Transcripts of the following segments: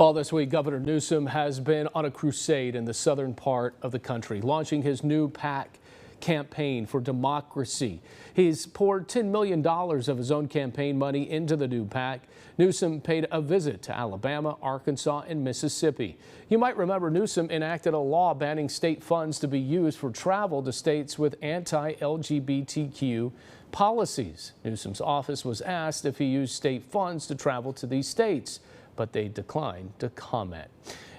Well, this week, Governor Newsom has been on a crusade in the southern part of the country, launching his new PAC campaign for democracy. He's poured $10 million of his own campaign money into the new PAC. Newsom paid a visit to Alabama, Arkansas, and Mississippi. You might remember Newsom enacted a law banning state funds to be used for travel to states with anti-LGBTQ policies. Newsom's office was asked if he used state funds to travel to these states, but they declined to comment.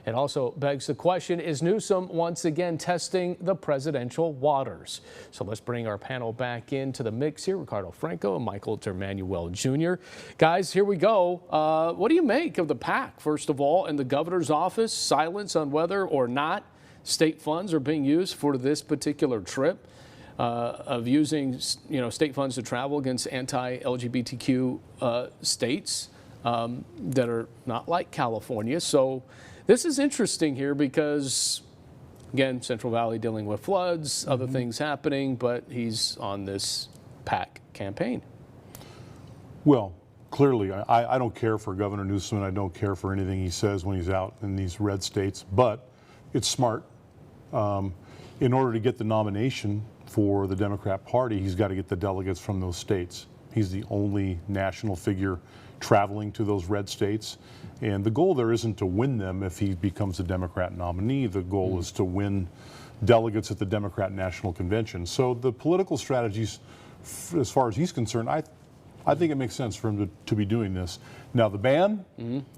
It also begs the question, is Newsom once again testing the presidential waters? So let's bring our panel back into the mix here. Ricardo Franco and Michael Termanuel Jr. Guys, here we go. What do you make of the PAC, first of all, and the governor's office silence on whether or not state funds are being used for this particular trip, of using state funds to travel against anti-LGBTQ states that are not like California? So this is interesting here because, again, Central Valley dealing with floods, other things happening, but he's on this PAC campaign. Well, Clearly, I don't care for Governor Newsom, and I don't care for anything he says when he's out in these red states, but it's smart. In order to get the nomination for the Democrat Party, he's got to get the delegates from those states. He's the only national figure traveling to those red states. And the goal there isn't to win them if he becomes a Democrat nominee. The goal is to win delegates at the Democrat National Convention. So the political strategies, as far as he's concerned, I think it makes sense for him to be doing this. Now the ban,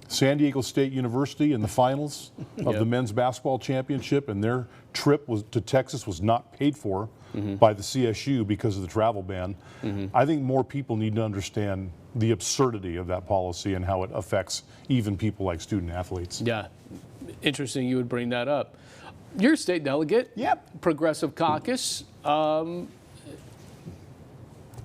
San Diego State University in the finals of the men's basketball championship, and their trip to Texas was not paid for by the CSU because of the travel ban. I think more people need to understand the absurdity of that policy and how it affects even people like student athletes. Yeah, interesting you would bring that up. You're a state delegate. Yep. Progressive caucus. We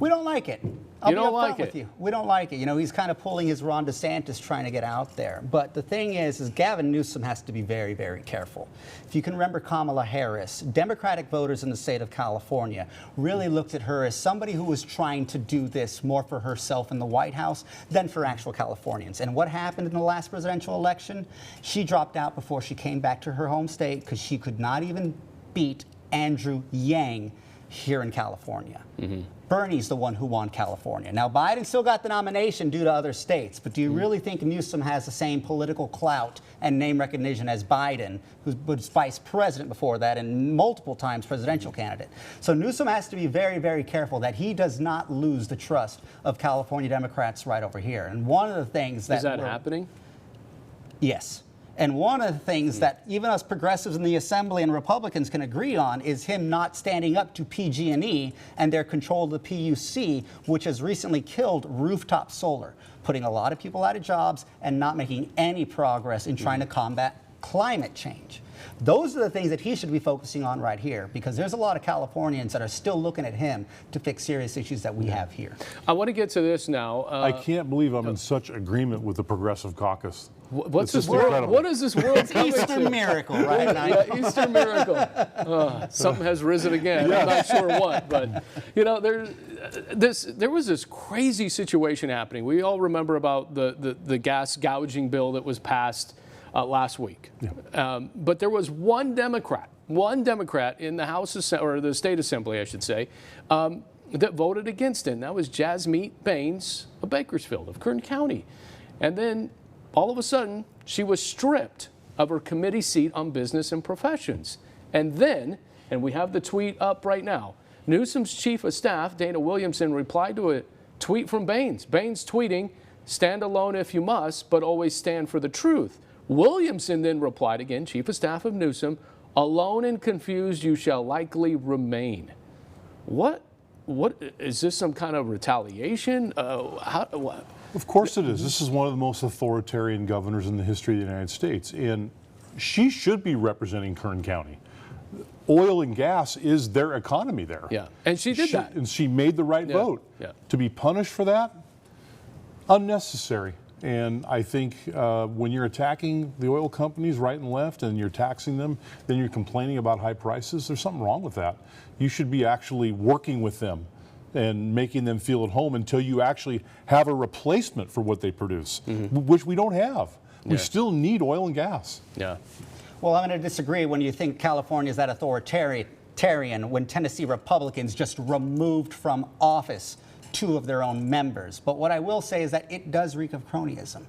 don't like it. You don't like it? We don't like it. You know, he's kind of pulling his Ron DeSantis trying to get out there. But the thing is Gavin Newsom has to be very, very careful. If you can remember Kamala Harris, Democratic voters in the state of California really looked at her as somebody who was trying to do this more for herself in the White House than for actual Californians. And what happened in the last presidential election? She dropped out before she came back to her home state because she could not even beat Andrew Yang here in California. Bernie's the one who won California. Now, Biden still got the nomination due to other states, but do you really think Newsom has the same political clout and name recognition as Biden, who was vice president before that and multiple times presidential candidate? So Newsom has to be very, very careful that he does not lose the trust of California Democrats right over here. And one of the things that— Is that happening? Yes. And one of the things that even us progressives in the Assembly and Republicans can agree on is him not standing up to PG&E and their control of the PUC, which has recently killed rooftop solar, putting a lot of people out of jobs and not making any progress in trying to combat climate change. Those are the things that he should be focusing on right here, because there's a lot of Californians that are still looking at him to fix serious issues that we have here. I want to get to this now. I can't believe I'm in such agreement with the Progressive Caucus. What's this world? What is this world coming to? Easter miracle, right? Yeah, Easter miracle. Something has risen again. I'm not sure what, but you know, there was this crazy situation happening. We all remember about the gas gouging bill that was passed last week. But there was one Democrat in the House or the State Assembly, I should say, that voted against it. And that was Jasmeet Bains of Bakersfield, of Kern County. And then all of a sudden, she was stripped of her committee seat on business and professions. And then, and we have the tweet up right now, Newsom's chief of staff, Dana Williamson, replied to a tweet from Bains. Bains tweeting, "Stand alone if you must, but always stand for the truth." Williamson then replied again, chief of staff of Newsom, "Alone and confused you shall likely remain." What is this, some kind of retaliation? What? Of course it is. This is one of the most authoritarian governors in the history of the United States, and she should be representing Kern County. Oil and gas is their economy there. Yeah, and she did that. And she made the right vote. Yeah. To be punished for that, unnecessary. And I think when you're attacking the oil companies right and left and you're taxing them, then you're complaining about high prices, there's something wrong with that. You should be actually working with them and making them feel at home until you actually have a replacement for what they produce, which we don't have. We still need oil and gas. Yeah. Well, I'm going to disagree when you think California is that authoritarian when Tennessee Republicans just removed from office 2 of their own members. But what I will say is that it does reek of cronyism,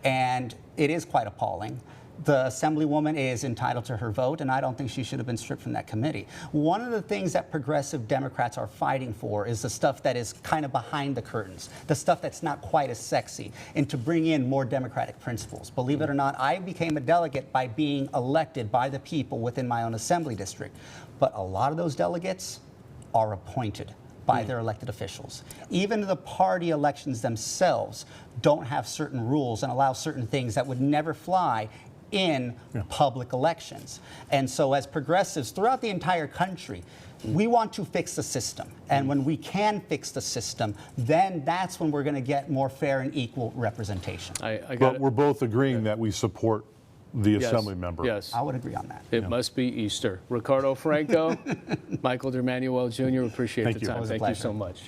and it is quite appalling. The Assemblywoman is entitled to her vote, and I don't think she should have been stripped from that committee. One of the things that progressive Democrats are fighting for is the stuff that is kind of behind the curtains, the stuff that's not quite as sexy, and to bring in more democratic principles. Believe it or not, I became a delegate by being elected by the people within my own assembly district. But a lot of those delegates are appointed by their elected officials. Even the party elections themselves don't have certain rules and allow certain things that would never fly in public elections. And so as progressives throughout the entire country, we want to fix the system. And when we can fix the system, then that's when we're going to get more fair and equal representation. But we're both agreeing that we support the assembly member. Yes. I would agree on that. It must be Easter. Ricardo Franco, Michael DeManuel Jr., appreciate the time. It was a Thank you pleasure. so much.